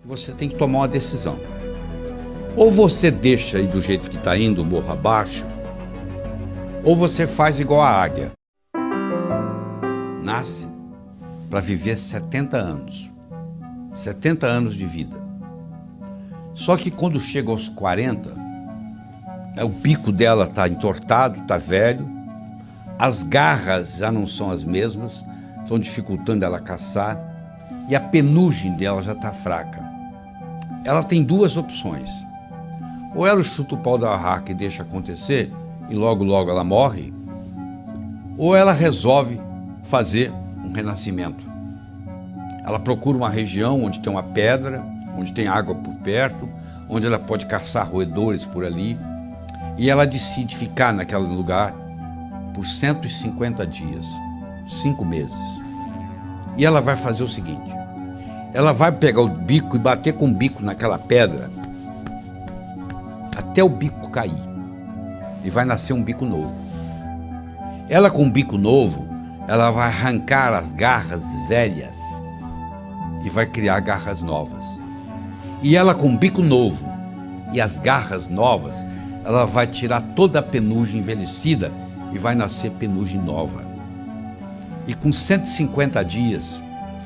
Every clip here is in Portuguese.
Você tem que tomar uma decisão. Ou você deixa aí do jeito que está indo, morro abaixo, ou você faz igual a águia. Nasce para viver 70 anos. 70 anos de vida. Só que quando chega aos 40, o bico dela está entortado, está velho, as garras já não são as mesmas, estão dificultando ela caçar, e a penugem dela já está fraca. Ela tem duas opções. Ou ela chuta o pau da barraca e deixa acontecer, e logo logo ela morre, ou ela resolve fazer um renascimento. Ela procura uma região onde tem uma pedra, onde tem água por perto, onde ela pode caçar roedores por ali, e ela decide ficar naquele lugar por 150 dias, 5 meses. E ela vai fazer o seguinte: ela vai pegar o bico e bater com o bico naquela pedra até o bico cair, e vai nascer um bico novo. Ela, com um bico novo, ela vai arrancar as garras velhas e vai criar garras novas. E ela, com um bico novo e as garras novas, ela vai tirar toda a penugem envelhecida e vai nascer penugem nova. E com 150 dias,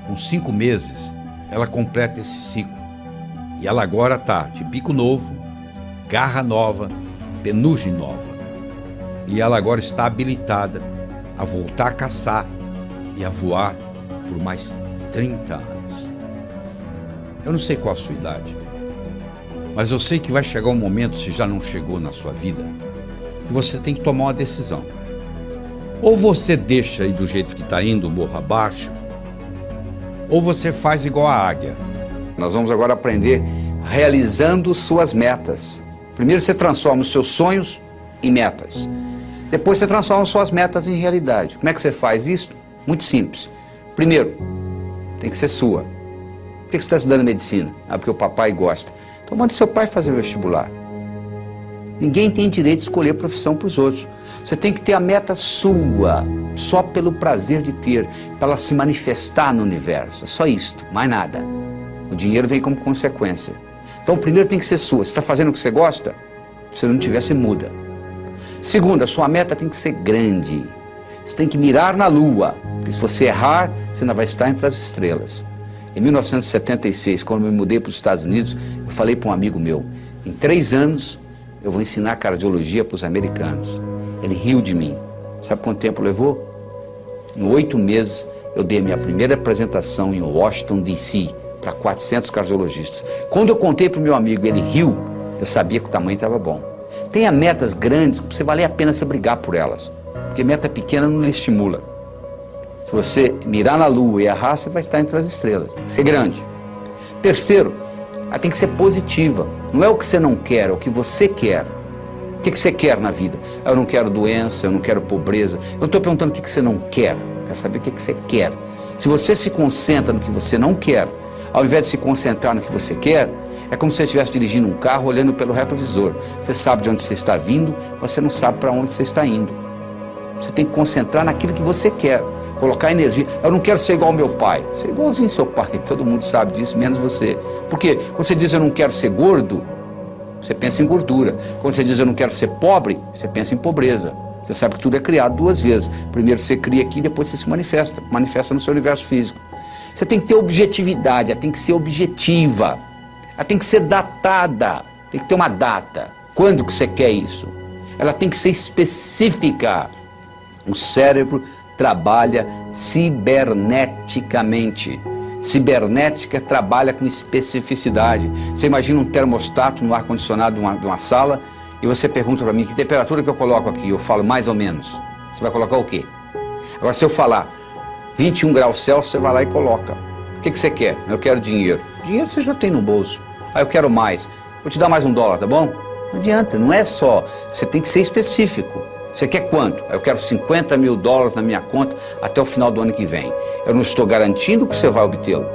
com 5 meses, ela completa esse ciclo. E ela agora está de bico novo, garra nova, penugem nova. E ela agora está habilitada a voltar a caçar e a voar por mais 30 anos. Eu não sei qual a sua idade, mas eu sei que vai chegar um momento, se já não chegou na sua vida, que você tem que tomar uma decisão. Ou você deixa aí do jeito que está indo, morro abaixo, ou você faz igual a águia. Nós vamos agora aprender realizando suas metas. Primeiro você transforma os seus sonhos em metas. Depois você transforma suas metas em realidade. Como é que você faz isso? Muito simples. Primeiro, tem que ser sua. Por que você está estudando medicina? Ah, porque o papai gosta. Então manda seu pai fazer o vestibular. Ninguém tem direito de escolher profissão para os outros. Você tem que ter a meta sua, só pelo prazer de ter, para ela se manifestar no universo. É só isto, mais nada. O dinheiro vem como consequência. Então, primeiro tem que ser sua. Você está fazendo o que você gosta? Se não tiver, você muda. Segundo, a sua meta tem que ser grande. Você tem que mirar na lua, porque se você errar, você ainda vai estar entre as estrelas. Em 1976, quando eu me mudei para os Estados Unidos, eu falei para um amigo meu: em 3 anos eu vou ensinar cardiologia para os americanos. Ele riu de mim. Sabe quanto tempo levou? Em 8 meses eu dei a minha primeira apresentação em Washington, D.C., para 400 cardiologistas. Quando eu contei para o meu amigo e ele riu, eu sabia que o tamanho estava bom. Tenha metas grandes que você vale a pena você brigar por elas, porque meta pequena não lhe estimula. Se você mirar na lua e errar, você vai estar entre as estrelas. Tem que ser grande. Terceiro, ela tem que ser positiva. Não é o que você não quer, é o que você quer. O que você quer na vida? Eu não quero doença, eu não quero pobreza. Eu não estou perguntando o que você não quer. Eu quero saber o que você quer. Se você se concentra no que você não quer, ao invés de se concentrar no que você quer, é como se você estivesse dirigindo um carro olhando pelo retrovisor. Você sabe de onde você está vindo, você não sabe para onde você está indo. Você tem que concentrar naquilo que você quer, colocar energia. Eu não quero ser igual ao meu pai. Ser igualzinho ao seu pai, todo mundo sabe disso, menos você. Porque quando você diz eu não quero ser gordo, você pensa em gordura. Quando você diz eu não quero ser pobre, você pensa em pobreza. Você sabe que tudo é criado 2 vezes. Primeiro você cria aqui, depois você se manifesta no seu universo físico. Você tem que ter objetividade, ela tem que ser objetiva. Ela tem que ser datada, tem que ter uma data. Quando que você quer isso? Ela tem que ser específica. O cérebro trabalha ciberneticamente. Cibernética trabalha com especificidade. Você imagina um termostato no ar-condicionado de uma sala e você pergunta para mim que temperatura que eu coloco aqui. Eu falo mais ou menos. Você vai colocar o quê? Agora, se eu falar 21 graus Celsius, você vai lá e coloca. O que você quer? Eu quero dinheiro. Dinheiro você já tem no bolso. Ah, eu quero mais. Vou te dar mais $1, tá bom? Não adianta, não é só. Você tem que ser específico. Você quer quanto? Eu quero $50 mil na minha conta até o final do ano que vem. Eu não estou garantindo que você vai obtê-lo,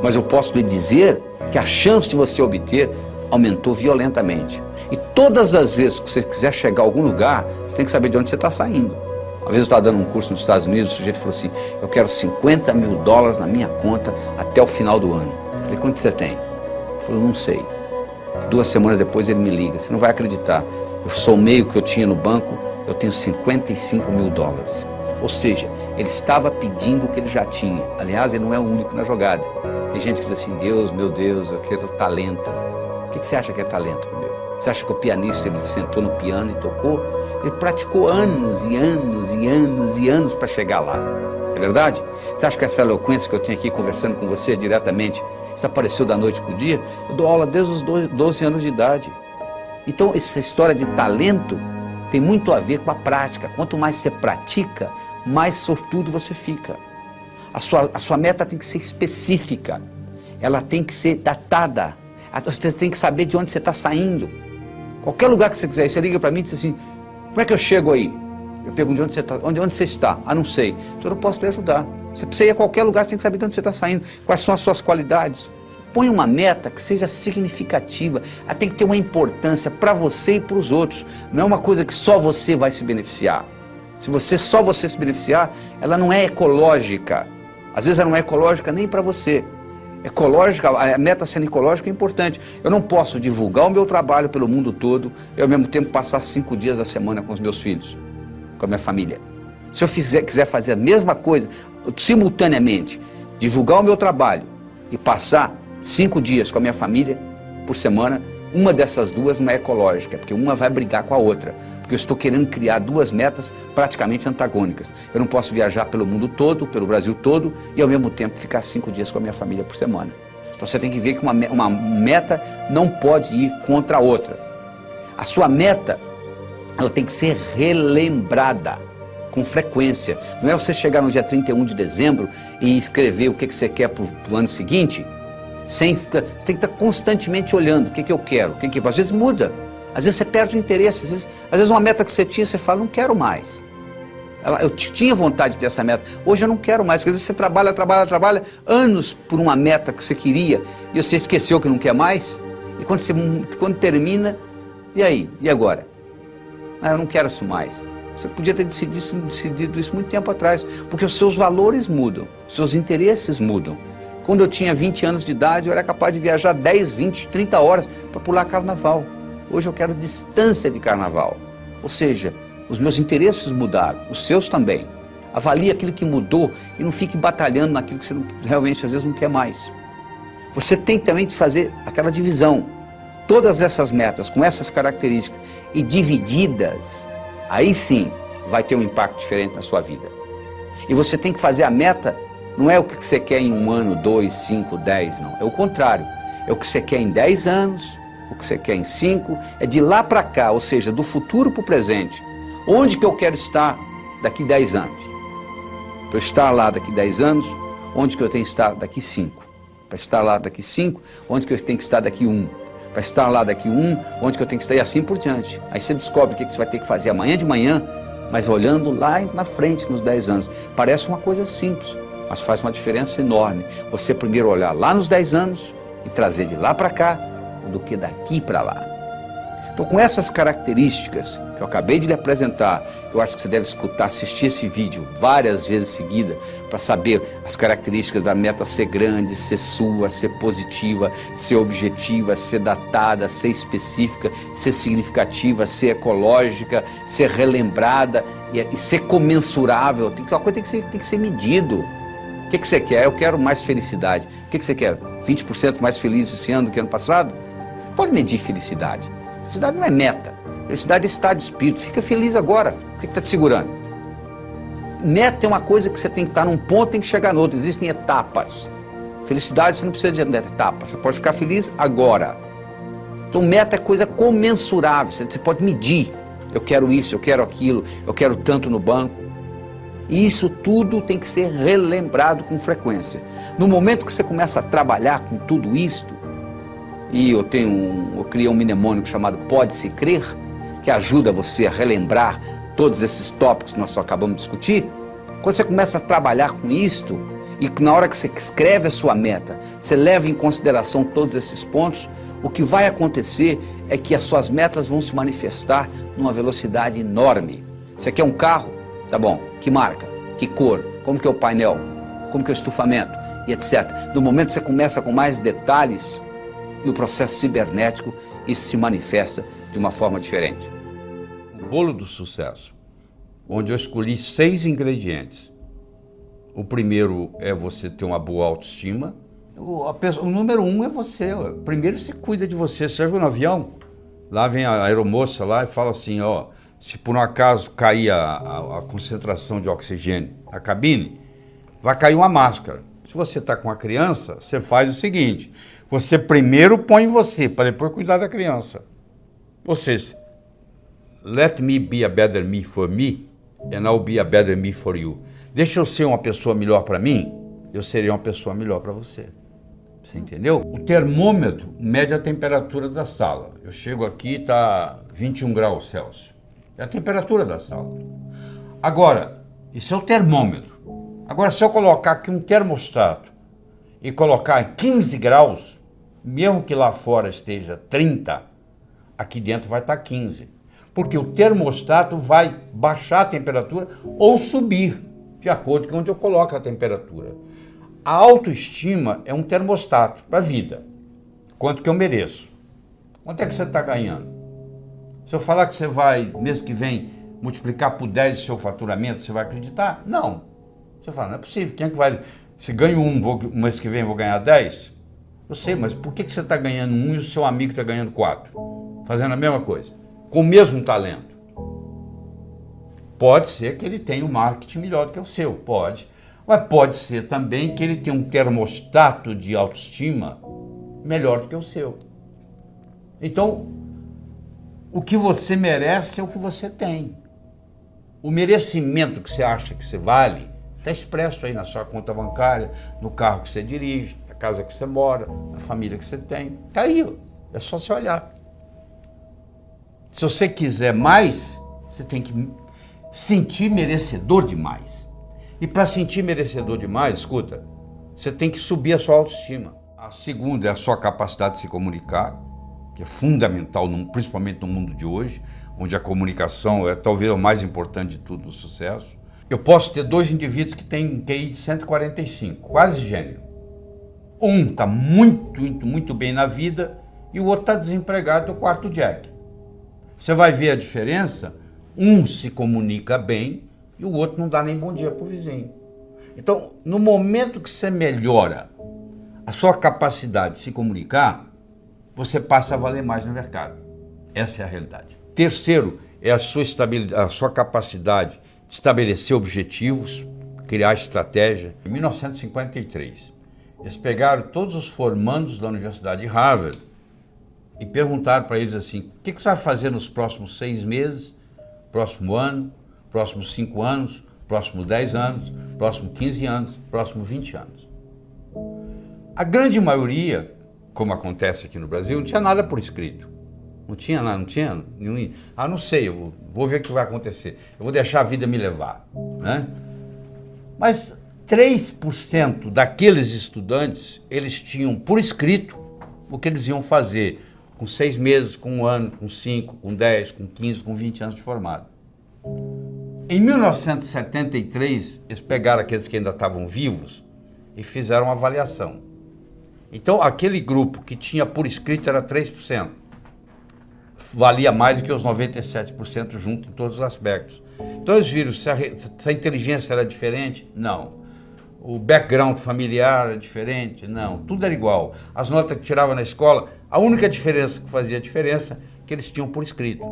mas eu posso lhe dizer que a chance de você obter aumentou violentamente. E todas as vezes que você quiser chegar a algum lugar, você tem que saber de onde você está saindo. Uma vez eu estava dando um curso nos Estados Unidos, o sujeito falou assim: eu quero $50 mil na minha conta até o final do ano. Eu falei: quanto você tem? falou, não sei. 2 semanas depois ele me liga, você não vai acreditar, eu somei o que eu tinha no banco, eu tenho 55 mil dólares. Ou seja, ele estava pedindo o que ele já tinha. Aliás, ele não é o único na jogada. Tem gente que diz assim, Deus, meu Deus, eu quero talento. O que você acha que é talento, meu? Você acha que o pianista, ele sentou no piano e tocou? Ele praticou anos e anos e anos e anos para chegar lá. É verdade? Você acha que essa eloquência que eu tenho aqui conversando com você diretamente, isso apareceu da noite para o dia? Eu dou aula desde os 12 anos de idade. Então, essa história de talento tem muito a ver com a prática. Quanto mais você pratica, mais sortudo você fica. A sua meta tem que ser específica. Ela tem que ser datada. Você tem que saber de onde você está saindo. Qualquer lugar que você quiser, você liga para mim e diz assim, como é que eu chego aí? Eu pergunto de onde você está. Onde você está? Ah, não sei. Então eu não posso te ajudar. Você precisa ir a qualquer lugar, você tem que saber de onde você está saindo. Quais são as suas qualidades. Põe uma meta que seja significativa. Ela tem que ter uma importância para você e para os outros. Não é uma coisa que só você vai se beneficiar. Se só você se beneficiar, ela não é ecológica. Às vezes ela não é ecológica nem para você. Ecológica, a meta sendo ecológica é importante. Eu não posso divulgar o meu trabalho pelo mundo todo e ao mesmo tempo passar 5 dias da semana com os meus filhos, com a minha família. Se eu quiser fazer a mesma coisa, simultaneamente, divulgar o meu trabalho e passar 5 dias com a minha família por semana, uma dessas duas não é ecológica, porque uma vai brigar com a outra. Porque eu estou querendo criar 2 metas praticamente antagônicas. Eu não posso viajar pelo mundo todo, pelo Brasil todo, e ao mesmo tempo ficar 5 dias com a minha família por semana. Então você tem que ver que uma meta não pode ir contra a outra. A sua meta, ela tem que ser relembrada com frequência. Não é você chegar no dia 31 de dezembro e escrever o que você quer para o ano seguinte. Você tem que estar constantemente olhando o que eu quero. Às vezes muda. Às vezes você perde o interesse, às vezes uma meta que você tinha, você fala, não quero mais. Eu tinha vontade de ter essa meta, hoje eu não quero mais. Às vezes você trabalha anos por uma meta que você queria e você esqueceu que não quer mais. E quando termina, e aí? E agora? Ah, eu não quero isso mais. Você podia ter decidido isso muito tempo atrás, porque os seus valores mudam, os seus interesses mudam. Quando eu tinha 20 anos de idade, eu era capaz de viajar 10, 20, 30 horas para pular carnaval. Hoje eu quero distância de carnaval. Ou seja, os meus interesses mudaram, os seus também. Avalie aquilo que mudou e não fique batalhando naquilo que você realmente às vezes não quer mais. Você tem também de fazer aquela divisão. Todas essas metas com essas características e divididas, aí sim vai ter um impacto diferente na sua vida. E você tem que fazer a meta, não é o que você quer em 1 ano, 2, 5, 10, não. É o contrário. É o que você quer em 10 anos, o que você quer em 5, é de lá para cá, ou seja, do futuro para o presente. Onde que eu quero estar daqui 10 anos? Para eu estar lá daqui 10 anos, onde que eu tenho que estar daqui 5? Para estar lá daqui 5, onde que eu tenho que estar daqui 1? Para estar lá daqui 1, onde que eu tenho que estar e assim por diante. Aí você descobre o que você vai ter que fazer amanhã de manhã, mas olhando lá na frente, nos 10 anos. Parece uma coisa simples, mas faz uma diferença enorme. Você primeiro olhar lá nos 10 anos e trazer de lá para cá, do que daqui para lá. Então, com essas características que eu acabei de lhe apresentar, eu acho que você deve escutar, assistir esse vídeo várias vezes seguidas para saber as características da meta ser grande, ser sua, ser positiva, ser objetiva, ser datada, ser específica, ser significativa, ser ecológica, ser relembrada e ser comensurável. Uma coisa tem que ser medido. O que você quer? Eu quero mais felicidade. O que você quer? 20% mais feliz esse ano do que ano passado? Pode medir felicidade. Felicidade não é meta. Felicidade é estado de espírito. Fica feliz agora. O que está te segurando? Meta é uma coisa que você tem que estar num ponto e tem que chegar no outro. Existem etapas. Felicidade você não precisa de etapas. Você pode ficar feliz agora. Então meta é coisa comensurável. Você pode medir. Eu quero isso, eu quero aquilo, eu quero tanto no banco. E isso tudo tem que ser relembrado com frequência. No momento que você começa a trabalhar com tudo isto, e eu criei um mnemônico chamado Pode-se Crer, que ajuda você a relembrar todos esses tópicos que nós acabamos de discutir. Quando você começa a trabalhar com isto, e na hora que você escreve a sua meta, você leva em consideração todos esses pontos, o que vai acontecer é que as suas metas vão se manifestar numa velocidade enorme. Você quer um carro? Tá bom. Que marca? Que cor? Como que é o painel? Como que é o estufamento? E etc. No momento que você começa com mais detalhes, no processo cibernético isso se manifesta de uma forma diferente. O bolo do sucesso, onde eu escolhi 6 ingredientes. O primeiro é você ter uma boa autoestima. O número 1 é você. Primeiro você cuida de você. Você já viu no avião? Lá vem a aeromoça lá e fala assim, ó, se por um acaso cair a concentração de oxigênio na cabine, vai cair uma máscara. Se você está com uma criança, você faz o seguinte, você primeiro põe em você, para depois cuidar da criança. Ou seja, let me be a better me for me, and I'll be a better me for you. Deixa eu ser uma pessoa melhor para mim, eu serei uma pessoa melhor para você. Você entendeu? O termômetro mede a temperatura da sala. Eu chego aqui, está 21 graus Celsius. É a temperatura da sala. Agora, isso é o termômetro. Agora, se eu colocar aqui um termostato e colocar 15 graus, mesmo que lá fora esteja 30, aqui dentro vai estar 15. Porque o termostato vai baixar a temperatura ou subir, de acordo com onde eu coloco a temperatura. A autoestima é um termostato para a vida. Quanto que eu mereço? Quanto é que você está ganhando? Se eu falar que você vai, mês que vem, multiplicar por 10 o seu faturamento, você vai acreditar? Não. Você fala, não é possível. Quem é que vai... Se ganho um mês que vem eu vou ganhar 10? Eu sei, mas por que você está ganhando 1 e o seu amigo está ganhando 4? Fazendo a mesma coisa. Com o mesmo talento. Pode ser que ele tenha um marketing melhor do que o seu, pode. Mas pode ser também que ele tenha um termostato de autoestima melhor do que o seu. Então, o que você merece é o que você tem. O merecimento que você acha que você vale está expresso aí na sua conta bancária, no carro que você dirige, na casa que você mora, na família que você tem. Está aí, é só você olhar. Se você quiser mais, você tem que sentir merecedor de mais. E para sentir merecedor demais, escuta, você tem que subir a sua autoestima. A segunda é a sua capacidade de se comunicar, que é fundamental, principalmente no mundo de hoje, onde a comunicação é talvez o mais importante de tudo, o sucesso. Eu posso ter 2 indivíduos que têm QI de 145, quase gênio. Um está muito bem na vida e o outro está desempregado do quarto Jack. Você vai ver a diferença, um se comunica bem, e o outro não dá nem bom dia para o vizinho. Então, no momento que você melhora a sua capacidade de se comunicar, você passa a valer mais no mercado. Essa é a realidade. Terceiro, é a sua capacidade de estabelecer objetivos, criar estratégia. Em 1953, eles pegaram todos os formandos da Universidade de Harvard e perguntaram para eles assim, o que você vai fazer nos próximos 6 meses, próximo ano, próximos 5 anos, próximos 10 anos, próximos 15 anos, próximos 20 anos. A grande maioria, como acontece aqui no Brasil, não tinha nada por escrito. Não tinha nada, não tinha nenhum... Ah, não sei, eu vou ver o que vai acontecer. Eu vou deixar a vida me levar, né? Mas 3% daqueles estudantes, eles tinham por escrito o que eles iam fazer com 6 meses, com 1 ano, com 5, com 10, com 15, com 20 anos de formado. Em 1973, eles pegaram aqueles que ainda estavam vivos e fizeram uma avaliação. Então, aquele grupo que tinha por escrito era 3%. Valia mais do que os 97% junto em todos os aspectos. Então, eles viram se a inteligência era diferente? Não. O background familiar era diferente? Não. Tudo era igual. As notas que tirava na escola, a única diferença que fazia diferença é que eles tinham por escrito.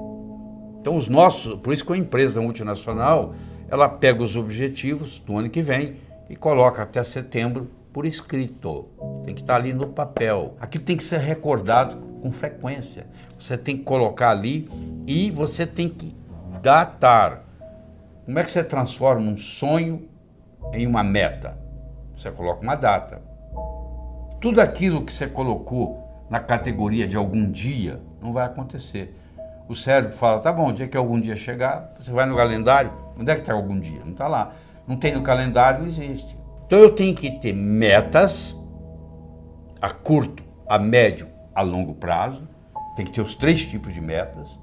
Então, os nossos, por isso que a empresa multinacional, ela pega os objetivos do ano que vem e coloca até setembro por escrito. Tem que estar ali no papel. Aqui tem que ser recordado com frequência. Você tem que colocar ali e você tem que datar. Como é que você transforma um sonho em uma meta? Você coloca uma data. Tudo aquilo que você colocou na categoria de algum dia não vai acontecer. O cérebro fala, tá bom, o dia que algum dia chegar, você vai no calendário, onde é que está algum dia? Não está lá. Não tem no calendário, não existe. Então eu tenho que ter metas a curto, a médio, a longo prazo. Tem que ter os 3 tipos de metas.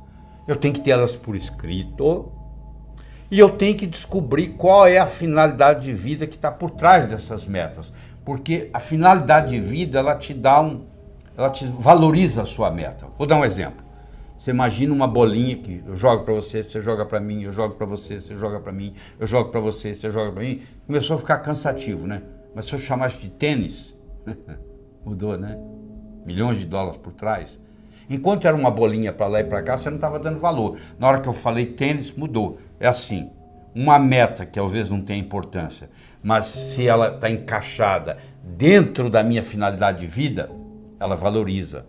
Eu tenho que ter elas por escrito. E eu tenho que descobrir qual é a finalidade de vida que está por trás dessas metas. Porque a finalidade de vida, ela te dá ela te valoriza a sua meta. Vou dar um exemplo. Você imagina uma bolinha que eu jogo para você, você joga para mim, eu jogo para você, você joga para mim, eu jogo para você, você joga para mim. Começou a ficar cansativo, né? Mas se eu chamasse de tênis, mudou, né? Milhões de dólares por trás. Enquanto era uma bolinha para lá e para cá, você não estava dando valor. Na hora que eu falei tênis, mudou. É assim, uma meta que talvez não tenha importância, mas se ela está encaixada dentro da minha finalidade de vida, ela valoriza.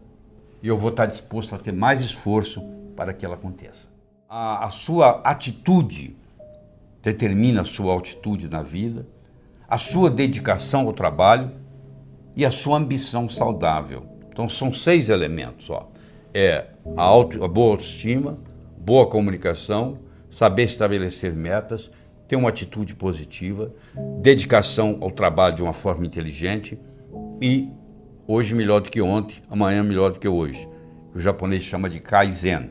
E eu vou estar disposto a ter mais esforço para que ela aconteça. A sua atitude determina a sua altitude na vida, a sua dedicação ao trabalho e a sua ambição saudável. Então são 6 elementos, ó. A boa autoestima, boa comunicação, saber estabelecer metas, ter uma atitude positiva, dedicação ao trabalho de uma forma inteligente e hoje melhor do que ontem, amanhã melhor do que hoje. O japonês chama de Kaizen,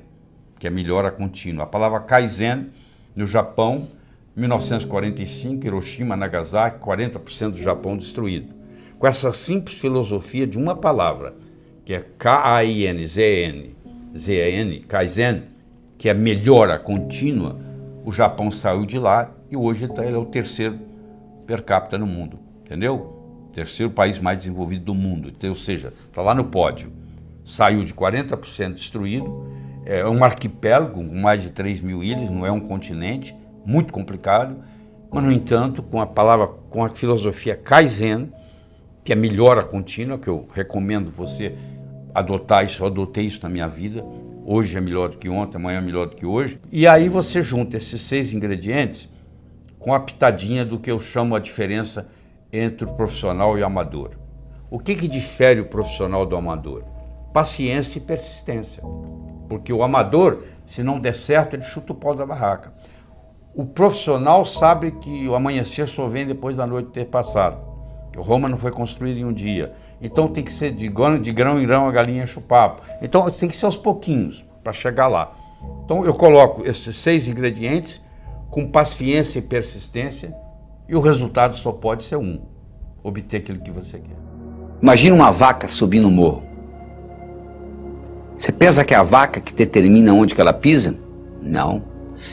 que é melhora contínua. A palavra Kaizen, no Japão, 1945, Hiroshima, Nagasaki, 40% do Japão destruído. Com essa simples filosofia de uma palavra, que é K-A-I-N-Z-N, Kaizen, que é melhora contínua, o Japão saiu de lá e hoje ele é o 3º per capita no mundo, entendeu? 3º país mais desenvolvido do mundo, então, ou seja, está lá no pódio. Saiu de 40% destruído, é um arquipélago com mais de 3.000 ilhas, não é um continente, muito complicado, mas, no entanto, com a filosofia Kaizen, que é melhora contínua, que eu recomendo você adotar isso, eu adotei isso na minha vida, hoje é melhor do que ontem, amanhã é melhor do que hoje, e aí você junta esses 6 ingredientes com a pitadinha do que eu chamo a diferença entre o profissional e o amador. O que difere o profissional do amador? Paciência e persistência. Porque o amador, se não der certo, ele chuta o pau da barraca. O profissional sabe que o amanhecer só vem depois da noite ter passado. Roma não foi construída em um dia. Então tem que ser de grão em grão a galinha enche o papo. Então tem que ser aos pouquinhos para chegar lá. Então eu coloco esses 6 ingredientes com paciência e persistência e o resultado só pode ser um: obter aquilo que você quer. Imagina uma vaca subindo o morro. Você pensa que é a vaca que determina onde que ela pisa? Não.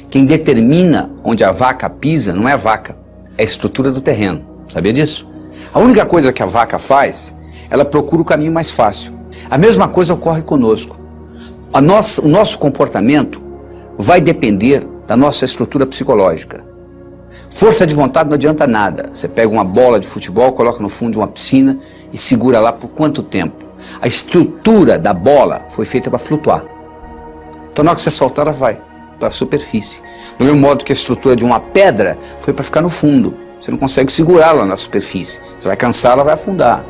Quem determina onde a vaca pisa não é a vaca, é a estrutura do terreno. Sabia disso? A única coisa que a vaca faz, ela procura o caminho mais fácil. A mesma coisa ocorre conosco. O nosso comportamento vai depender da nossa estrutura psicológica. Força de vontade não adianta nada. Você pega uma bola de futebol, coloca no fundo de uma piscina e segura lá por quanto tempo? A estrutura da bola foi feita para flutuar. Então na hora que você soltar, ela vai para a superfície. Do mesmo modo que a estrutura de uma pedra foi para ficar no fundo. Você não consegue segurá-la na superfície. Você vai cansar, ela vai afundar.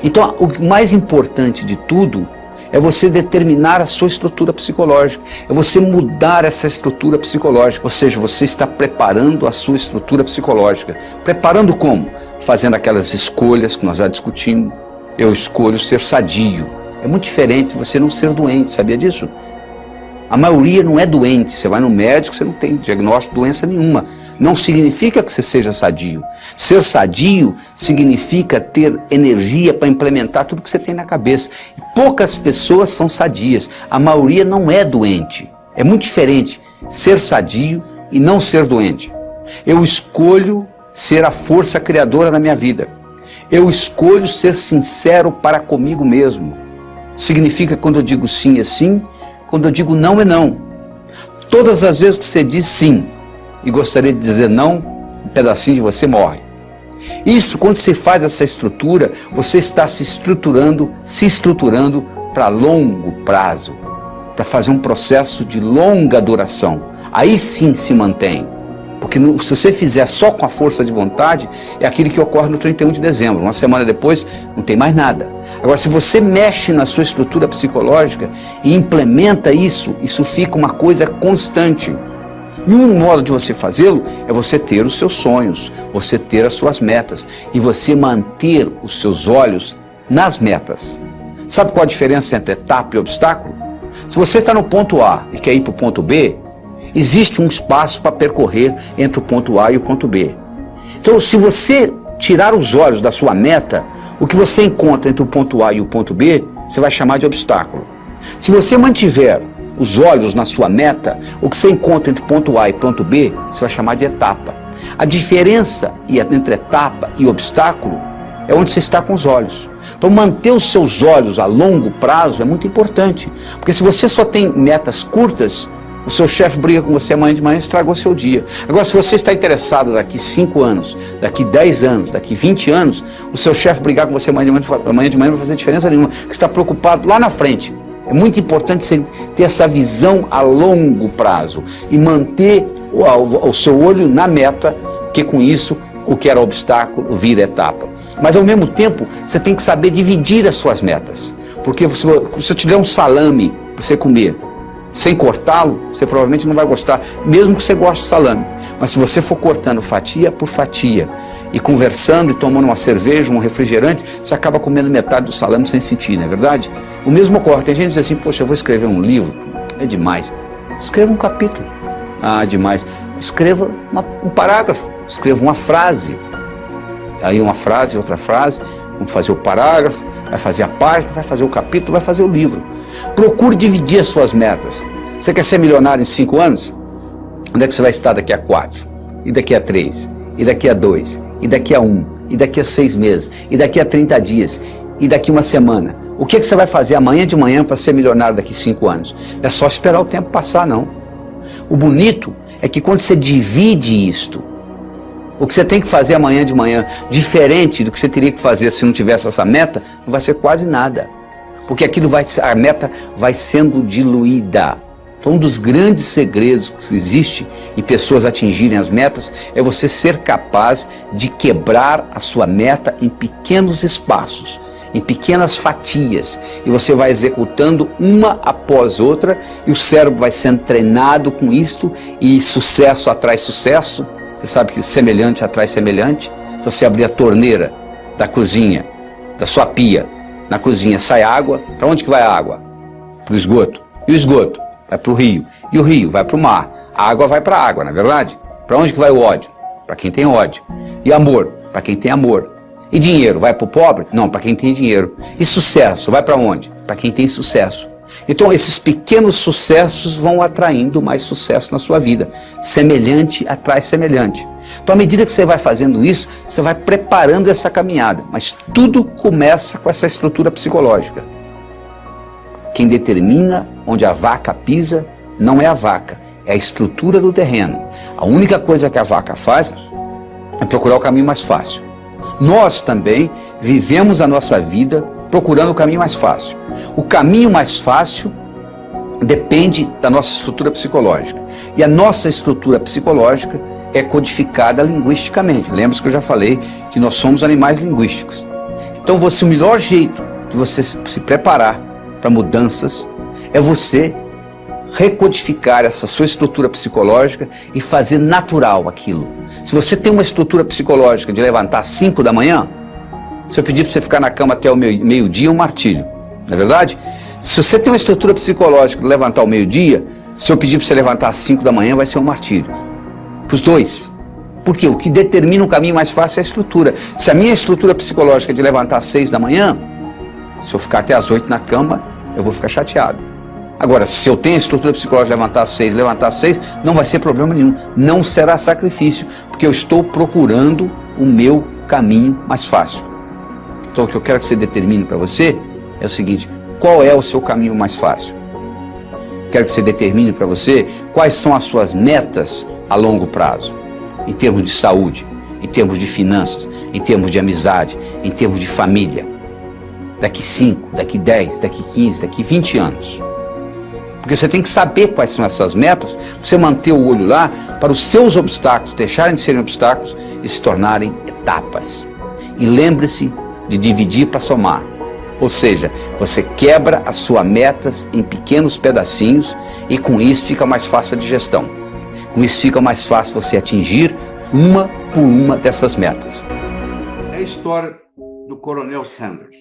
Então o mais importante de tudo é você determinar a sua estrutura psicológica, é você mudar essa estrutura psicológica, ou seja, você está preparando a sua estrutura psicológica. Preparando como? Fazendo aquelas escolhas que nós já discutimos. Eu escolho ser sadio. É muito diferente de você não ser doente, sabia disso? A maioria não é doente, você vai no médico, você não tem diagnóstico de doença nenhuma. Não significa que você seja sadio. Ser sadio significa ter energia para implementar tudo que você tem na cabeça. E poucas pessoas são sadias, a maioria não é doente. É muito diferente ser sadio e não ser doente. Eu escolho ser a força criadora na minha vida. Eu escolho ser sincero para comigo mesmo. Significa quando eu digo sim é sim, quando eu digo não é não. Todas as vezes que você diz sim e gostaria de dizer não, um pedacinho de você morre. Isso, quando você faz essa estrutura, você está se estruturando para longo prazo, para fazer um processo de longa duração. Aí sim se mantém. Porque se você fizer só com a força de vontade, é aquilo que ocorre no 31 de dezembro. Uma semana depois, não tem mais nada. Agora, se você mexe na sua estrutura psicológica e implementa isso, isso fica uma coisa constante. E um modo de você fazê-lo é você ter os seus sonhos, você ter as suas metas e você manter os seus olhos nas metas. Sabe qual a diferença entre etapa e obstáculo? Se você está no ponto A e quer ir para o ponto B, existe um espaço para percorrer entre o ponto A e o ponto B. Então, se você tirar os olhos da sua meta, o que você encontra entre o ponto A e o ponto B você vai chamar de obstáculo. Se você mantiver os olhos na sua meta, o que você encontra entre ponto A e ponto B, você vai chamar de etapa. A diferença entre etapa e obstáculo é onde você está com os olhos. Então manter os seus olhos a longo prazo é muito importante, porque se você só tem metas curtas, o seu chefe briga com você amanhã de manhã e estragou seu dia. Agora, se você está interessado daqui 5 anos, daqui 10 anos, daqui 20 anos, o seu chefe brigar com você amanhã de manhã não vai fazer diferença nenhuma, porque você está preocupado lá na frente. É muito importante você ter essa visão a longo prazo e manter o seu olho na meta, que com isso o que era obstáculo vira etapa. Mas ao mesmo tempo, você tem que saber dividir as suas metas. Porque se eu te der um salame para você comer, sem cortá-lo, você provavelmente não vai gostar, mesmo que você goste de salame. Mas se você for cortando fatia por fatia, e conversando e tomando uma cerveja, um refrigerante, você acaba comendo metade do salame sem sentir, não é verdade? O mesmo ocorre. Tem gente que diz assim, poxa, eu vou escrever um livro, é demais. Escreva um capítulo. Ah, demais. Escreva um parágrafo, escreva uma frase. Aí uma frase, outra frase, vamos fazer o parágrafo, vai fazer a página, vai fazer o capítulo, vai fazer o livro. Procure dividir as suas metas. Você quer ser milionário em 5 anos? Onde é que você vai estar daqui a 4? E daqui a 3? E daqui a 2? E daqui a 1? E daqui a 6 meses? E daqui a 30 dias? E daqui a uma semana? O que você vai fazer amanhã de manhã para ser milionário daqui a 5 anos? Não é só esperar o tempo passar, não. O bonito é que quando você divide isto, o que você tem que fazer amanhã de manhã, diferente do que você teria que fazer se não tivesse essa meta, não vai ser quase nada. Porque a meta vai sendo diluída. Então, um dos grandes segredos que existe em pessoas atingirem as metas é você ser capaz de quebrar a sua meta em pequenos espaços, em pequenas fatias, e você vai executando uma após outra, e o cérebro vai sendo treinado com isto, e sucesso atrai sucesso. Você sabe que semelhante atrai semelhante. Se você abrir a torneira da cozinha, da sua pia, na cozinha sai água, para onde que vai a água? Para o esgoto. E o esgoto? Vai para o rio. E o rio vai para o mar. A água vai para a água, não é verdade? Para onde que vai o ódio? Para quem tem ódio. E amor? Para quem tem amor. E dinheiro? Vai para o pobre? Não, para quem tem dinheiro. E sucesso? Vai para onde? Para quem tem sucesso. Então esses pequenos sucessos vão atraindo mais sucesso na sua vida. Semelhante atrai semelhante. Então à medida que você vai fazendo isso, você vai preparando essa caminhada. Mas tudo começa com essa estrutura psicológica. Quem determina onde a vaca pisa não é a vaca, é a estrutura do terreno. A única coisa que a vaca faz é procurar o caminho mais fácil. Nós também vivemos a nossa vida procurando o caminho mais fácil. O caminho mais fácil depende da nossa estrutura psicológica. E a nossa estrutura psicológica é codificada linguisticamente. Lembra-se que eu já falei que nós somos animais linguísticos. Então o melhor jeito de você se preparar para mudanças é você recodificar essa sua estrutura psicológica e fazer natural aquilo. Se você tem uma estrutura psicológica de levantar às 5 da manhã, se eu pedir para você ficar na cama até o meio-dia, é um martírio, não é verdade? Se você tem uma estrutura psicológica de levantar ao meio-dia, se eu pedir para você levantar às 5 da manhã, vai ser um martírio. Para os dois. Porque o que determina um caminho mais fácil é a estrutura. Se a minha estrutura psicológica é de levantar às 6 da manhã, se eu ficar até às 8 na cama, eu vou ficar chateado. Agora, se eu tenho a estrutura psicológica de levantar às 6, não vai ser problema nenhum. Não será sacrifício, porque eu estou procurando o meu caminho mais fácil. Então, o que eu quero que você determine para você é o seguinte: qual é o seu caminho mais fácil? Quero que você determine para você quais são as suas metas a longo prazo, em termos de saúde, em termos de finanças, em termos de amizade, em termos de família. Daqui 5, daqui 10, daqui 15, daqui 20 anos. Porque você tem que saber quais são essas metas, para você manter o olho lá, para os seus obstáculos deixarem de serem obstáculos e se tornarem etapas. E lembre-se de dividir para somar. Ou seja, você quebra as suas metas em pequenos pedacinhos e com isso fica mais fácil a digestão. Com isso fica mais fácil você atingir uma por uma dessas metas. É a história do Coronel Sanders.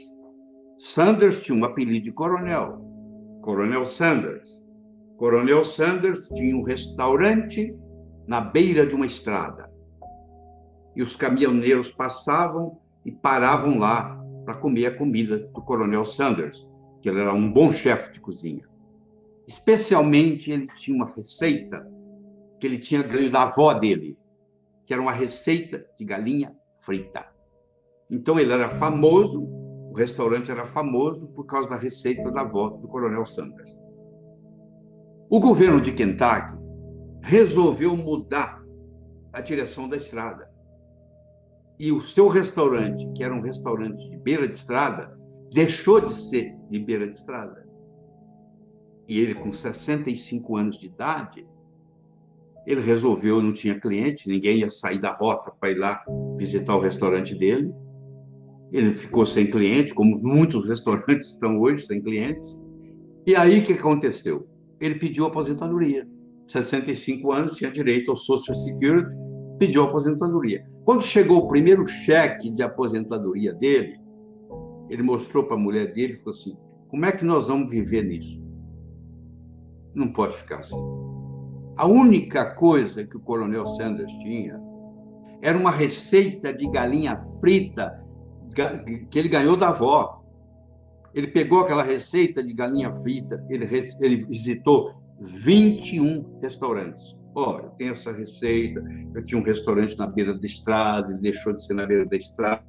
Sanders tinha um apelido de coronel. Coronel Sanders. Coronel Sanders tinha um restaurante na beira de uma estrada. E os caminhoneiros passavam e paravam lá para comer a comida do Coronel Sanders. que ele era um bom chefe de cozinha. Especialmente, ele tinha uma receita que ele tinha ganho da avó dele, que era uma receita de galinha frita. Então, ele era famoso, o restaurante era famoso por causa da receita da avó do Coronel Sanders. O governo de Kentucky resolveu mudar a direção da estrada. E o seu restaurante, que era um restaurante de beira de estrada, deixou de ser de beira de estrada. E ele, com 65 anos de idade, ele resolveu, não tinha cliente, ninguém ia sair da rota para ir lá visitar o restaurante dele. Ele ficou sem cliente, como muitos restaurantes estão hoje, sem clientes. E aí, o que aconteceu? Ele pediu aposentadoria. 65 anos, tinha direito ao Social Security, pediu aposentadoria. Quando chegou o primeiro cheque de aposentadoria dele, ele mostrou para a mulher dele e falou assim: como é que nós vamos viver nisso? Não pode ficar assim. A única coisa que o Coronel Sanders tinha era uma receita de galinha frita que ele ganhou da avó. Ele pegou aquela receita de galinha frita, ele visitou 21 restaurantes. Olha, eu tenho essa receita, eu tinha um restaurante na beira da estrada, ele deixou de ser na beira da estrada,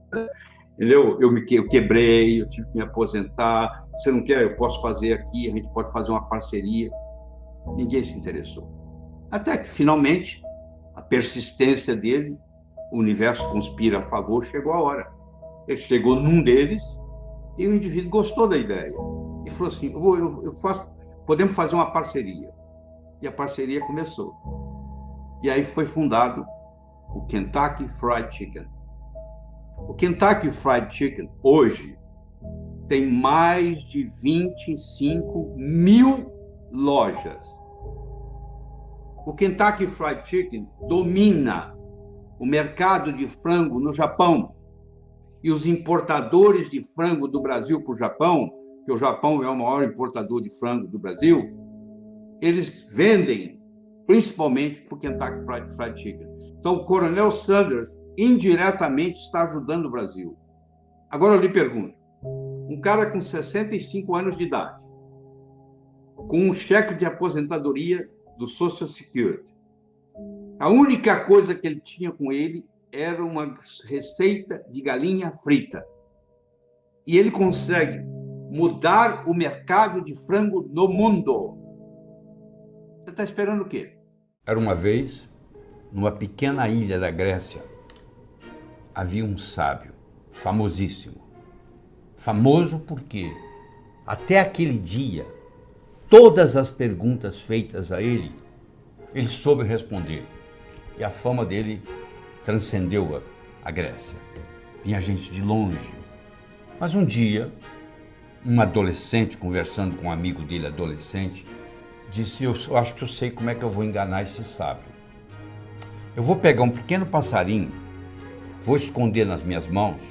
entendeu? Eu quebrei, eu tive que me aposentar. Você não quer? Eu posso fazer aqui, a gente pode fazer uma parceria. Ninguém se interessou. Até que, finalmente, a persistência dele, o universo conspira a favor, chegou a hora. Ele chegou num deles e o indivíduo gostou da ideia. E falou assim: podemos fazer uma parceria. E a parceria começou. E aí foi fundado o Kentucky Fried Chicken. O Kentucky Fried Chicken, hoje, tem mais de 25 mil lojas. O Kentucky Fried Chicken domina o mercado de frango no Japão. E os importadores de frango do Brasil para o Japão, que o Japão é o maior importador de frango do Brasil, eles vendem principalmente para o Kentucky Fried Chicken. Então, o Coronel Sanders indiretamente está ajudando o Brasil. Agora eu lhe pergunto, um cara com 65 anos de idade, com um cheque de aposentadoria do Social Security, a única coisa que ele tinha com ele era uma receita de galinha frita. E ele consegue mudar o mercado de frango no mundo. Você está esperando o quê? Era uma vez, numa pequena ilha da Grécia, havia um sábio famosíssimo. Famoso porque, até aquele dia, todas as perguntas feitas a ele soube responder. E a fama dele transcendeu a Grécia. Vinha gente de longe. Mas um dia, um adolescente, conversando com um amigo dele adolescente, disse: eu acho que eu sei como é que eu vou enganar esse sábio. Eu vou pegar um pequeno passarinho, vou esconder nas minhas mãos,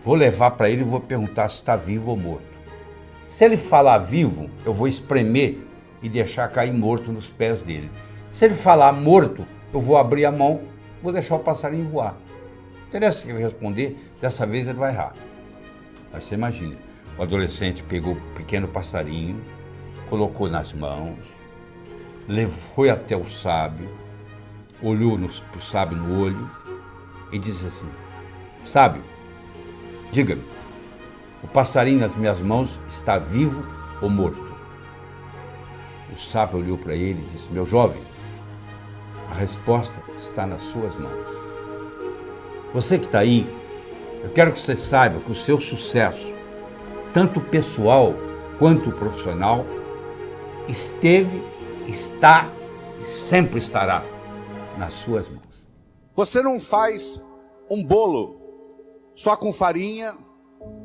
vou levar para ele e vou perguntar se está vivo ou morto. Se ele falar vivo, eu vou espremer e deixar cair morto nos pés dele. Se ele falar morto, eu vou abrir a mão, vou deixar o passarinho voar. Interessa que ele responder, dessa vez ele vai errar. Mas você imagina, o adolescente pegou o pequeno passarinho, colocou nas mãos, foi até o sábio, olhou para o sábio no olho e disse assim: sábio, diga-me, o passarinho nas minhas mãos está vivo ou morto? O sábio olhou para ele e disse: meu jovem, a resposta está nas suas mãos. Você que está aí, eu quero que você saiba que o seu sucesso, tanto pessoal quanto profissional, esteve, está e sempre estará nas suas mãos. Você não faz um bolo só com farinha,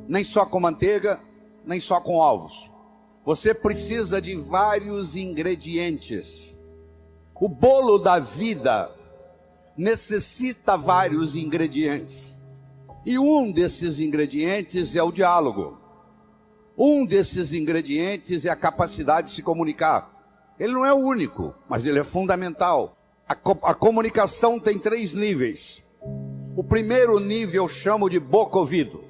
nem só com manteiga, nem só com ovos. Você precisa de vários ingredientes. O bolo da vida necessita vários ingredientes. E um desses ingredientes é o diálogo. Um desses ingredientes é a capacidade de se comunicar. Ele não é o único, mas ele é fundamental. A comunicação tem 3 níveis. O primeiro nível eu chamo de boca-ouvido.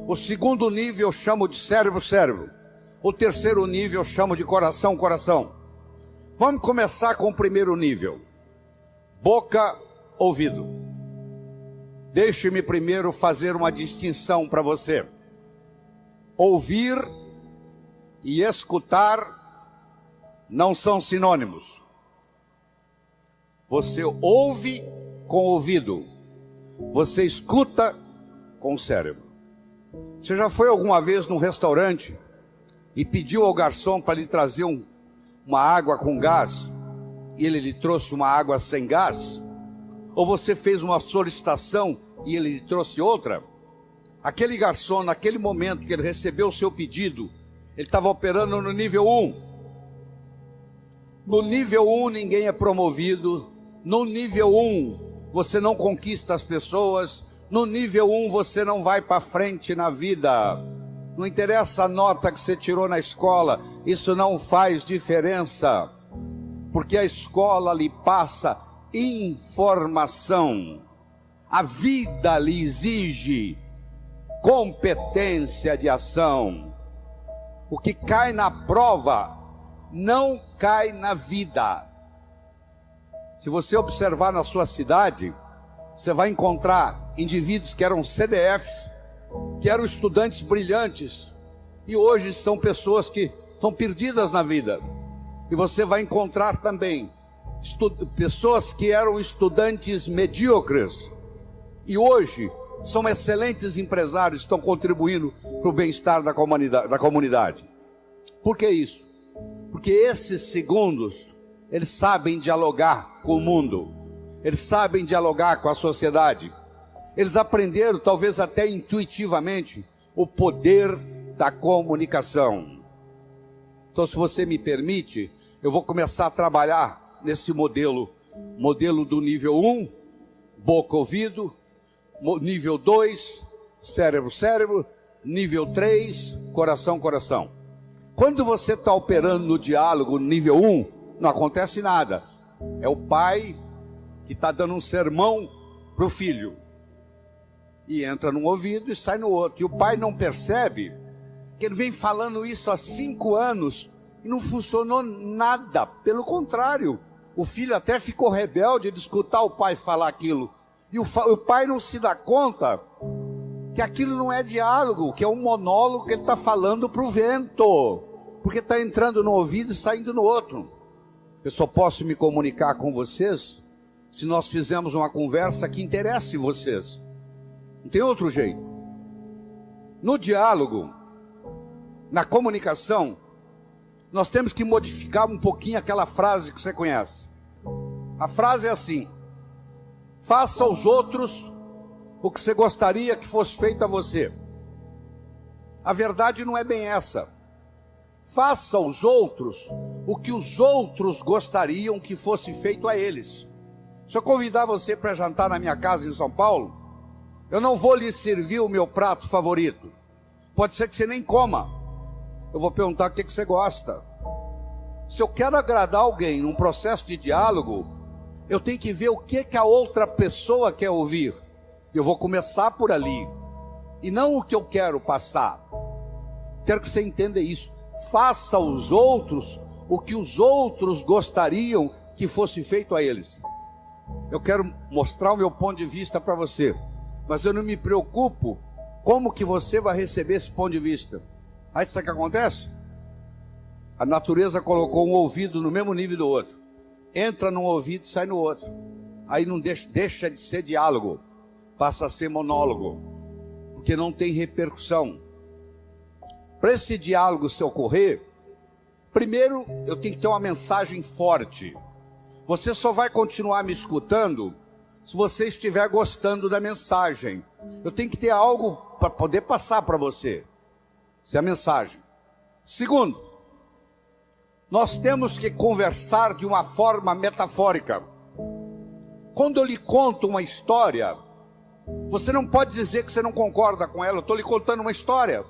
O segundo nível eu chamo de cérebro. O terceiro nível eu chamo de coração. Vamos começar com o primeiro nível. Boca, ouvido. Deixe-me primeiro fazer uma distinção para você. Ouvir e escutar não são sinônimos. Você ouve com o ouvido, você escuta com o cérebro. Você já foi alguma vez num restaurante e pediu ao garçom para lhe trazer uma água com gás e ele lhe trouxe uma água sem gás? Ou você fez uma solicitação e ele lhe trouxe outra? Aquele garçom, naquele momento que ele recebeu o seu pedido, ele estava operando no nível 1. No nível 1 ninguém é promovido. No nível 1 você não conquista as pessoas. No nível 1 você não vai para frente na vida. Não interessa a nota que você tirou na escola, isso não faz diferença, porque a escola lhe passa informação. A vida lhe exige competência de ação. O que cai na prova não cai na vida. Se você observar na sua cidade, você vai encontrar indivíduos que eram CDFs, que eram estudantes brilhantes, e hoje são pessoas que estão perdidas na vida. E você vai encontrar também pessoas que eram estudantes medíocres, e hoje são excelentes empresários, estão contribuindo para o bem-estar da comunidade. Por que isso? Porque esses segundos, eles sabem dialogar com o mundo, eles sabem dialogar com a sociedade, eles aprenderam, talvez até intuitivamente, o poder da comunicação. Então, se você me permite, eu vou começar a trabalhar nesse modelo do nível 1, boca, ouvido, nível 2, cérebro, nível 3, coração. Quando você está operando no diálogo no nível 1, não acontece nada. É o pai que está dando um sermão para o filho. E entra num ouvido e sai no outro. E o pai não percebe que ele vem falando isso há 5 anos e não funcionou nada. Pelo contrário, o filho até ficou rebelde de escutar o pai falar aquilo. E o pai não se dá conta que aquilo não é diálogo, que é um monólogo que ele está falando para o vento, porque está entrando no ouvido e saindo no outro. Eu só posso me comunicar com vocês se nós fizermos uma conversa que interesse vocês. Não tem outro jeito. No diálogo, na comunicação, nós temos que modificar um pouquinho aquela frase que você conhece. A frase é assim: faça aos outros o que você gostaria que fosse feito a você. A verdade não é bem essa. Faça aos outros o que os outros gostariam que fosse feito a eles. Se eu convidar você para jantar na minha casa em São Paulo, eu não vou lhe servir o meu prato favorito. Pode ser que você nem coma. Eu vou perguntar o que você gosta. Se eu quero agradar alguém num processo de diálogo, eu tenho que ver o que a outra pessoa quer ouvir. Eu vou começar por ali, e não o que eu quero passar. Quero que você entenda isso. Faça aos outros o que os outros gostariam que fosse feito a eles. Eu quero mostrar o meu ponto de vista para você, mas eu não me preocupo como que você vai receber esse ponto de vista. Aí sabe o que acontece? A natureza colocou um ouvido no mesmo nível do outro. Entra num ouvido e sai no outro. Aí não deixa de ser diálogo, passa a ser monólogo, porque não tem repercussão. Para esse diálogo se ocorrer, primeiro eu tenho que ter uma mensagem forte. Você só vai continuar me escutando se você estiver gostando da mensagem. Eu tenho que ter algo para poder passar para você. Essa é a mensagem. Segundo, nós temos que conversar de uma forma metafórica. Quando eu lhe conto uma história, você não pode dizer que você não concorda com ela. Eu estou lhe contando uma história,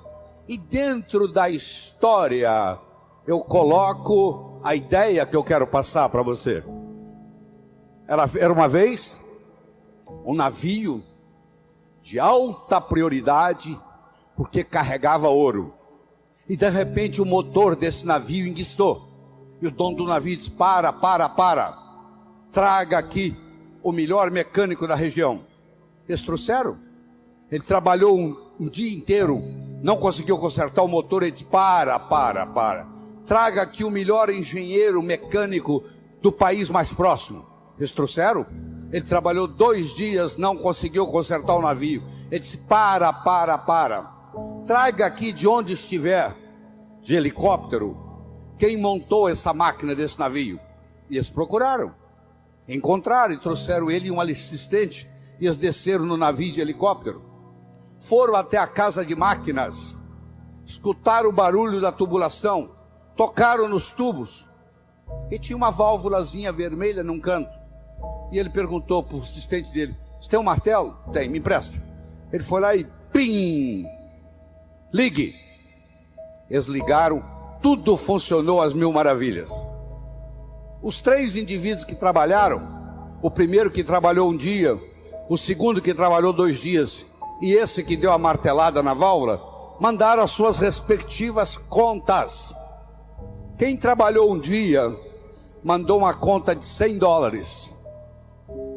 e dentro da história eu coloco a ideia que eu quero passar para você. Era uma vez um navio de alta prioridade, porque carregava ouro. E de repente o motor desse navio enguiçou. E o dono do navio disse: para. Traga aqui o melhor mecânico da região. Eles trouxeram. Ele trabalhou um dia inteiro, não conseguiu consertar o motor. Ele disse: para. Traga aqui o melhor engenheiro mecânico do país mais próximo. Eles trouxeram. Ele trabalhou 2 dias, não conseguiu consertar o navio. Ele disse: para. Traga aqui de onde estiver, de helicóptero, quem montou essa máquina desse navio. E eles procuraram, encontraram e trouxeram ele e um assistente. E eles desceram no navio de helicóptero, foram até a casa de máquinas, escutaram o barulho da tubulação, tocaram nos tubos, e tinha uma válvulazinha vermelha num canto. E ele perguntou para o assistente dele: você tem um martelo? Tem, me empresta. Ele foi lá e pim, ligue. Eles ligaram, tudo funcionou às mil maravilhas. Os 3 indivíduos que trabalharam, o primeiro que trabalhou um dia, o segundo que trabalhou 2 dias, e esse que deu a martelada na válvula, mandaram as suas respectivas contas. Quem trabalhou um dia mandou uma conta de $100.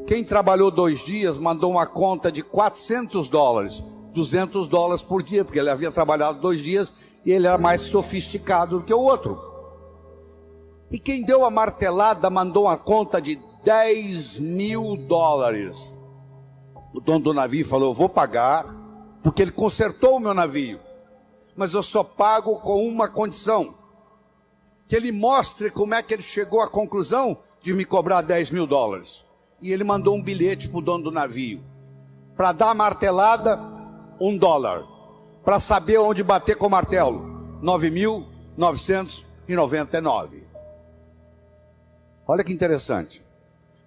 Quem trabalhou 2 dias mandou uma conta de $400, $200 por dia, porque ele havia trabalhado 2 dias e ele era mais sofisticado do que o outro. E quem deu a martelada mandou uma conta de $10.000. O dono do navio falou: eu vou pagar, porque ele consertou o meu navio, mas eu só pago com uma condição: que ele mostre como é que ele chegou à conclusão de me cobrar $10.000. E ele mandou um bilhete para o dono do navio: para dar a martelada, $1. Para saber onde bater com o martelo, 9.999. Olha que interessante.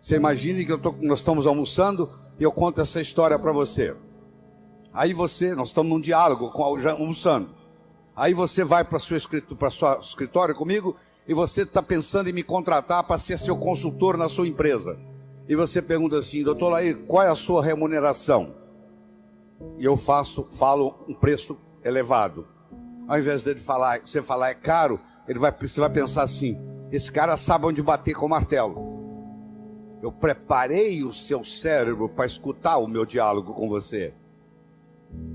Você imagine que nós estamos almoçando e eu conto essa história para você. Aí nós estamos num diálogo, almoçando. Aí você vai para o seu escritório comigo e você está pensando em me contratar para ser seu consultor na sua empresa. E você pergunta assim: doutor Laí, qual é a sua remuneração? E eu falo um preço elevado. Ao invés dele falar, você falar é caro, você vai pensar assim: esse cara sabe onde bater com o martelo. Eu preparei o seu cérebro para escutar o meu diálogo com você.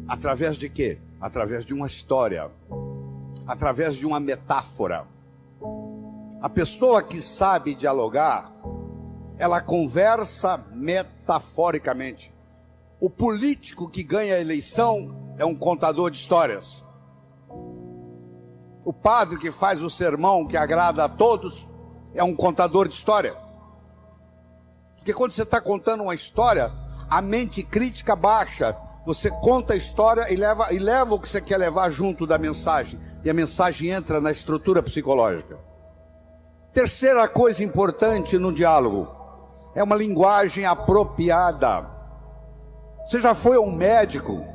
Através de quê? Através de uma história, através de uma metáfora. A pessoa que sabe dialogar, ela conversa metaforicamente. O político que ganha a eleição é um contador de histórias. O padre que faz o sermão que agrada a todos é um contador de história. Porque quando você está contando uma história, a mente crítica baixa. Você conta a história e leva o que você quer levar junto da mensagem. E a mensagem entra na estrutura psicológica. Terceira coisa importante no diálogo é uma linguagem apropriada. Você já foi a um médico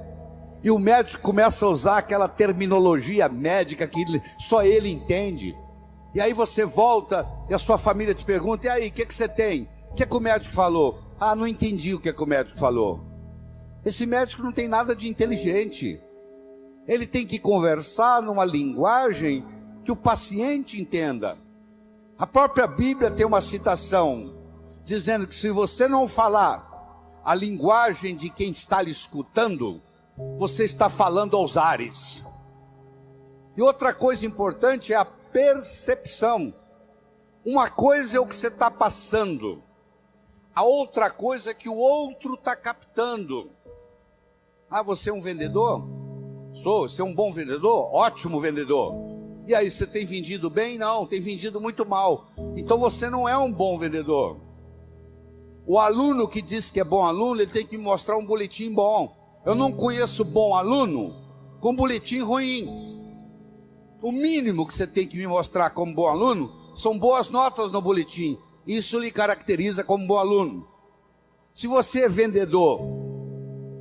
e o médico começa a usar aquela terminologia médica que só ele entende. E aí você volta e a sua família te pergunta: e aí, o que você tem? O que o médico falou? Ah, não entendi o que o médico falou. Esse médico não tem nada de inteligente. Ele tem que conversar numa linguagem que o paciente entenda. A própria Bíblia tem uma citação dizendo que se você não falar a linguagem de quem está lhe escutando, você está falando aos ares. E outra coisa importante é a percepção. Uma coisa é o que você está passando, a outra coisa é que o outro está captando. Ah, você é um vendedor? Sou. Você é um bom vendedor? Ótimo vendedor. E aí, você tem vendido bem? Não, tem vendido muito mal. Então você não é um bom vendedor. O aluno que diz que é bom aluno, ele tem que me mostrar um boletim bom. Eu não conheço bom aluno com boletim ruim. O mínimo que você tem que me mostrar como bom aluno são boas notas no boletim. Isso lhe caracteriza como bom aluno. Se você é vendedor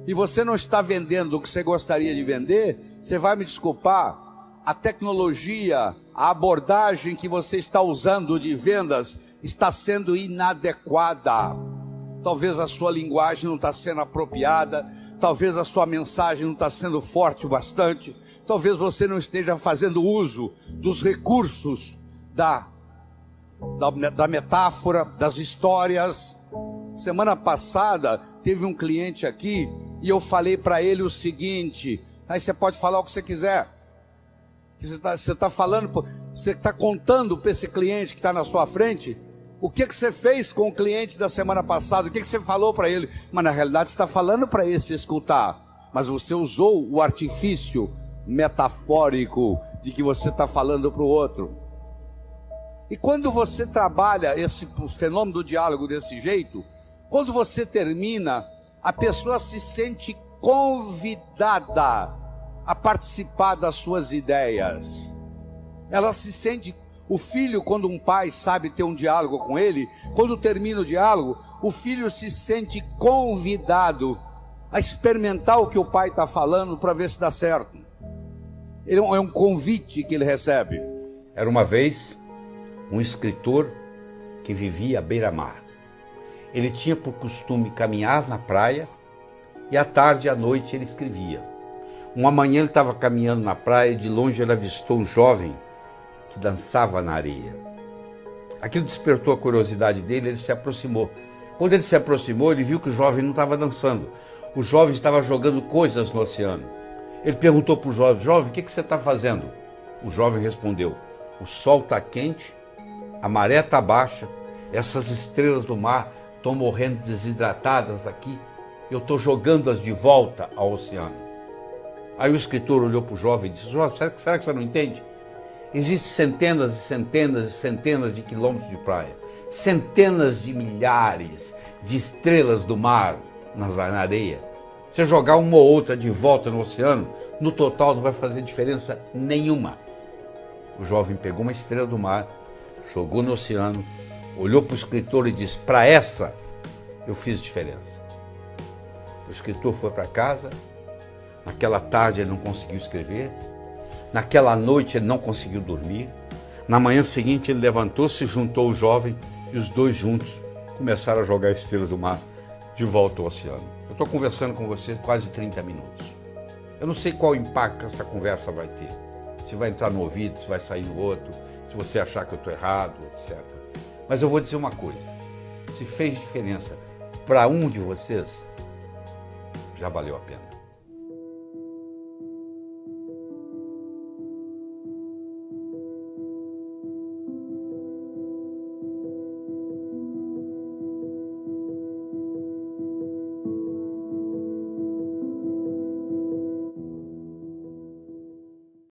e você não está vendendo o que você gostaria de vender, você vai me desculpar, a tecnologia, a abordagem que você está usando de vendas está sendo inadequada. Talvez a sua linguagem não está sendo apropriada, talvez a sua mensagem não está sendo forte o bastante, talvez você não esteja fazendo uso dos recursos da metáfora, das histórias. Semana passada teve um cliente aqui e eu falei para ele o seguinte: aí você pode falar o que você quiser. Você está falando, você está contando para esse cliente que está na sua frente o que você fez com o cliente da semana passada, o que você falou para ele. Mas na realidade você está falando para esse escutar, mas você usou o artifício metafórico de que você está falando para o outro. E quando você trabalha esse fenômeno do diálogo desse jeito, quando você termina, a pessoa se sente convidada a participar das suas ideias. Ela se sente... O filho, quando um pai sabe ter um diálogo com ele, quando termina o diálogo, o filho se sente convidado a experimentar o que o pai está falando para ver se dá certo. É um convite que ele recebe. Era uma vez um escritor que vivia à beira-mar. Ele tinha por costume caminhar na praia e à tarde e à noite ele escrevia. Uma manhã ele estava caminhando na praia e de longe ele avistou um jovem que dançava na areia. Aquilo despertou a curiosidade dele, ele se aproximou. Quando ele se aproximou, ele viu que o jovem não estava dançando. O jovem estava jogando coisas no oceano. Ele perguntou para o jovem: jovem, o que você está fazendo? O jovem respondeu: o sol está quente, a maré está baixa, essas estrelas do mar estão morrendo desidratadas aqui, eu estou jogando-as de volta ao oceano. Aí o escritor olhou para o jovem e disse: jovem, será que você não entende? Existem centenas e centenas e centenas de quilômetros de praia, centenas de milhares de estrelas do mar na areia. Você jogar uma ou outra de volta no oceano, no total não vai fazer diferença nenhuma. O jovem pegou uma estrela do mar, jogou no oceano, olhou para o escritor e disse: para essa eu fiz diferença. O escritor foi para casa. Naquela tarde ele não conseguiu escrever. Naquela noite ele não conseguiu dormir. Na manhã seguinte ele levantou-se, juntou o jovem e os dois juntos começaram a jogar estrelas do mar de volta ao oceano. Eu estou conversando com vocês quase 30 minutos. Eu não sei qual impacto essa conversa vai ter. Se vai entrar no ouvido, se vai sair no outro, se você achar que eu estou errado, etc. Mas eu vou dizer uma coisa: se fez diferença para um de vocês, já valeu a pena.